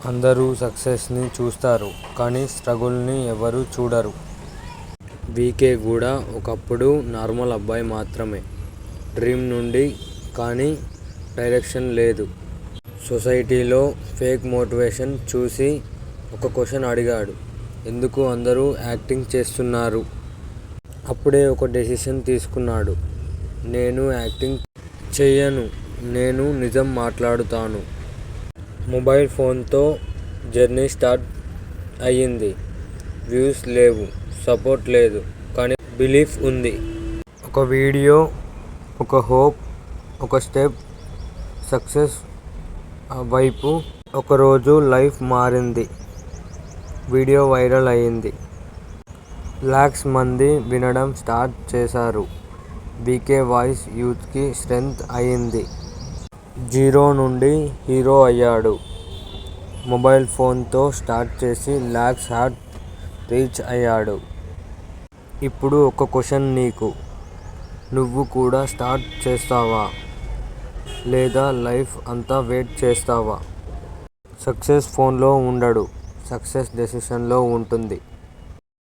అందరూ సక్సెస్ని చూస్తారు కానీ స్ట్రగుల్ని ఎవరూ చూడరు. వీకే కూడా ఒకప్పుడు నార్మల్ అబ్బాయి మాత్రమే. డ్రీమ్ ఉంది కానీ డైరెక్షన్ లేదు. సొసైటీలో ఫేక్ మోటివేషన్ చూసి ఒక క్వశ్చన్ అడిగాడు. ఎందుకు అందరూ యాక్టింగ్ చేస్తున్నారు? అప్పుడే ఒక డెసిషన్ తీసుకున్నాడు. నేను యాక్టింగ్ చెయ్యను, నేను నిజం మాట్లాడుతాను. మొబైల్ ఫోన్తో జర్నీ స్టార్ట్ అయ్యింది. వ్యూస్ లేవు, సపోర్ట్ లేదు, కానీ బిలీఫ్ ఉంది. ఒక వీడియో, ఒక హోప్, ఒక స్టెప్ సక్సెస్ వైపు. ఒకరోజు లైఫ్ మారింది. వీడియో వైరల్ అయ్యింది. లాక్స్ మంది వినడం స్టార్ట్ చేశారు. వీకే వాయిస్ యూత్కి స్ట్రెంగ్త్ అయ్యింది. జీరో నుండి హీరో అయ్యాడు. మొబైల్ ఫోన్తో స్టార్ట్ చేసి లాక్స్ హార్ట్ రీచ్ అయ్యాడు. ఇప్పుడు ఒక క్వశ్చన్ నీకు. నువ్వు కూడా స్టార్ట్ చేస్తావా? లేదా లైఫ్ అంతా వెయిట్ చేస్తావా? సక్సెస్ ఫోన్లో ఉండడు, సక్సెస్ డెసిషన్లో ఉంటుంది.